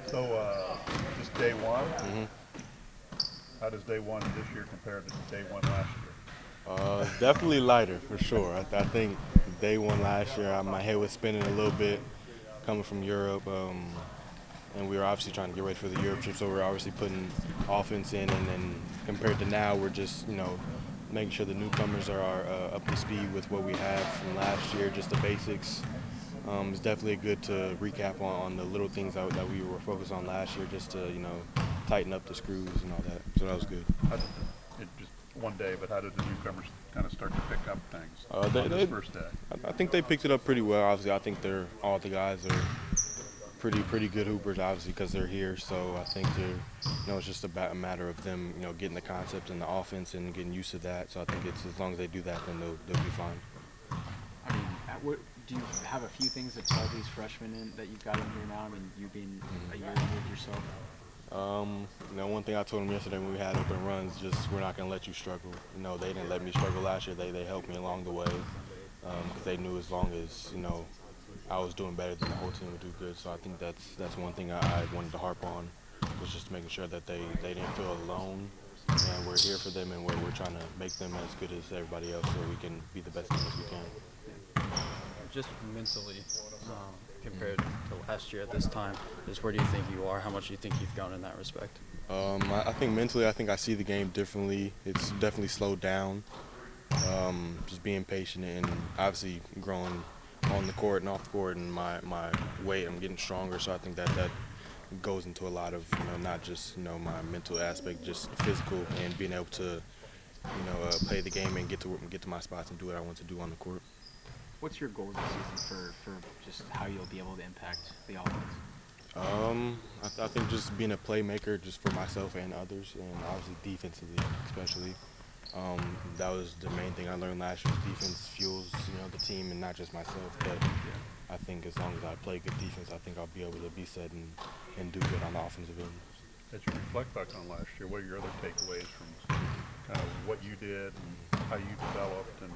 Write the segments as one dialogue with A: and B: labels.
A: So, just day one.
B: hmm
A: How does day one this year compare to day one last year?
B: Definitely lighter for sure. I think day one last year, my head was spinning a little bit coming from Europe, and we were obviously trying to get ready for the Europe trip. So we're obviously putting offense in, and then compared to now, we're just making sure the newcomers are up to speed with what we had from last year, just the basics. It's definitely good to recap on the little things that we were focused on last year, just to tighten up the screws and all that. So that was good.
A: How did it just one day, but how did the newcomers kind of start to pick up things
B: Uh, they,
A: on this
B: they,
A: first day?
B: I think they picked it up pretty well. Obviously, I think all the guys are pretty good hoopers, obviously, because they're here. So I think it's just a matter of them, getting the concept and the offense and getting used to that. So I think it's as long as they do that, then they'll be fine.
C: I mean, do you have a few things that tell these freshmen that you've got in here now? I mean, you being a year removed yourself.
B: One thing I told them yesterday when we had open runs, just we're not going to let you struggle. They didn't let me struggle last year. They helped me along the way because they knew as long as I was doing better, then the whole team would do good. So I think that's one thing I wanted to harp on, was just making sure that they didn't feel alone, and we're here for them, and we're trying to make them as good as everybody else, so we can be the best team as we can.
D: Just mentally, compared to last year at this time, just where do you think you are? How much do you think you've grown in that respect?
B: I think mentally, I think I see the game differently. It's definitely slowed down. Just being patient and obviously growing on the court and off the court, and my weight, I'm getting stronger. So I think that goes into a lot of not just my mental aspect, just physical, and being able to play the game and get to my spots and do what I want to do on the court.
C: What's your goal this season for just how you'll be able to impact the offense?
B: I think just being a playmaker, just for myself and others, and obviously defensively, especially. That was the main thing I learned last year. Defense fuels, the team and not just myself. But I think as long as I play good defense, I think I'll be able to be set and do good on the offensive end.
A: As you reflect back on last year, what are your other takeaways from kind of what you did and how you developed, and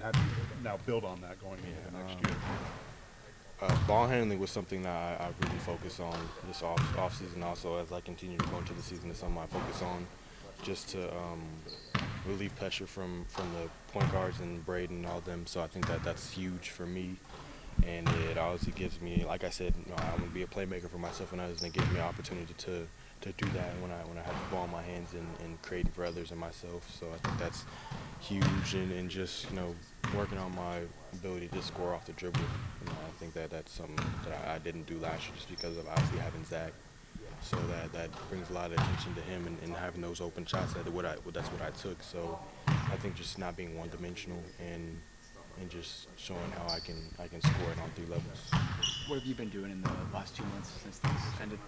A: how do you now build on that going into the next year?
B: Ball handling was something that I really focus on this off season. Also, as I continue to go into the season, it's something I focus on, just to relieve pressure from the point guards and Braden and all them. So I think that's huge for me, and it obviously gives me, like I said, I'm gonna be a playmaker for myself and others, and it gives me an opportunity to do that when I have the ball in my hands and creating for others and myself. So I think that's huge, and just working on my ability to score off the dribble. I think that's something that I didn't do last year, just because of obviously having Zach. So that brings a lot of attention to him, and having those open shots. That's what I took. So I think just not being one-dimensional and just showing how I can score it on three levels.
C: What have you been doing in the last 2 months since things ended?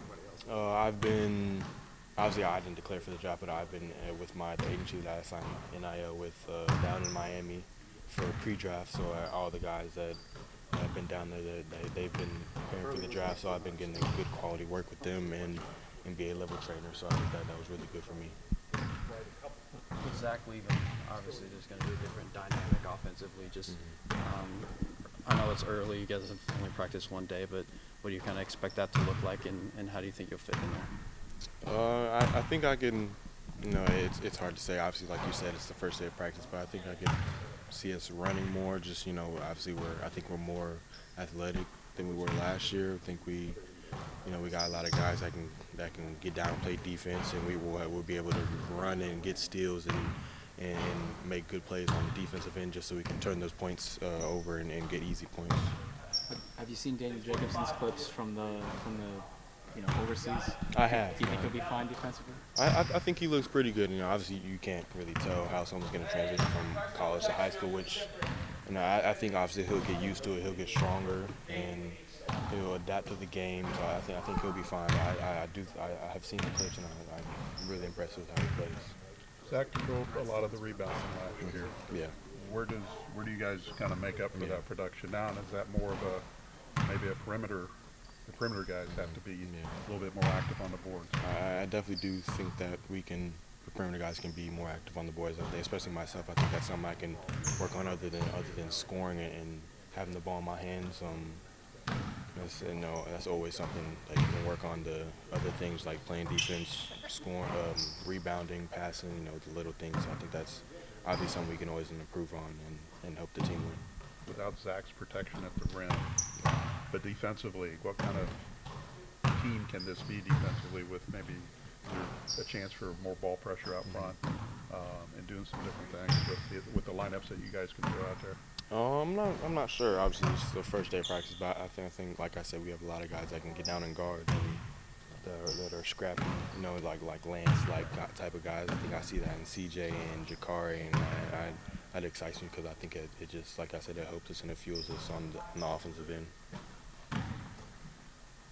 B: I've been obviously I didn't declare for the job, but I've been with the agency that I signed NIL with down in Miami for pre-draft. So all the guys that have been down there, they've been preparing for the draft. So I've been getting a good quality work with them and NBA level trainer. So I think that was really good for me.
D: With Zach leaving, obviously there's going to be a different dynamic offensively. Just, I know it's early, you guys have only practiced one day, but what do you kind of expect that to look like, and how do you think you'll fit in there?
B: I think I can, it's hard to say. Obviously, like you said, it's the first day of practice, but I think I can see us running more. Just, obviously I think we're more athletic than we were last year. I think we got a lot of guys that can get down and play defense, and we'll be able to run and get steals and make good plays on the defensive end, just so we can turn those points over and get easy points.
C: Have you seen Daniel Jacobson's clips from the overseas?
B: I have.
C: Do you think he'll be fine defensively?
B: I think he looks pretty good. Obviously you can't really tell how someone's going to transition from college to high school, which I think obviously he'll get used to it. He'll get stronger and he'll adapt to the game. So I think he'll be fine. I have seen the clips, and I'm really impressed with how he plays.
A: Zach controlled a lot of the rebounding last year.
B: Yeah.
A: Where do you guys kind of make up for that production now? And is that more of maybe a perimeter? The perimeter guys have to be a little bit more active on the boards.
B: I definitely do think that the perimeter guys can be more active on the boards. Especially myself, I think that's something I can work on other than scoring and having the ball in my hands. That's always something that you can work on. The other things like playing defense, scoring, rebounding, passing. The little things. I think that's obviously something we can always improve on and help the team win.
A: Without Zach's protection at the rim, but defensively, what kind of team can this be defensively with maybe a chance for more ball pressure out front and doing some different things with the lineups that you guys can throw out there?
B: I'm not sure. Obviously, it's the first day of practice, but I think, like I said, we have a lot of guys that can get down and guard and that are scrappy. Like Lance, type of guys. I think I see that in CJ and Jakari, and that excites me because I think it just, like I said, it helps us and it fuels us on the offensive end.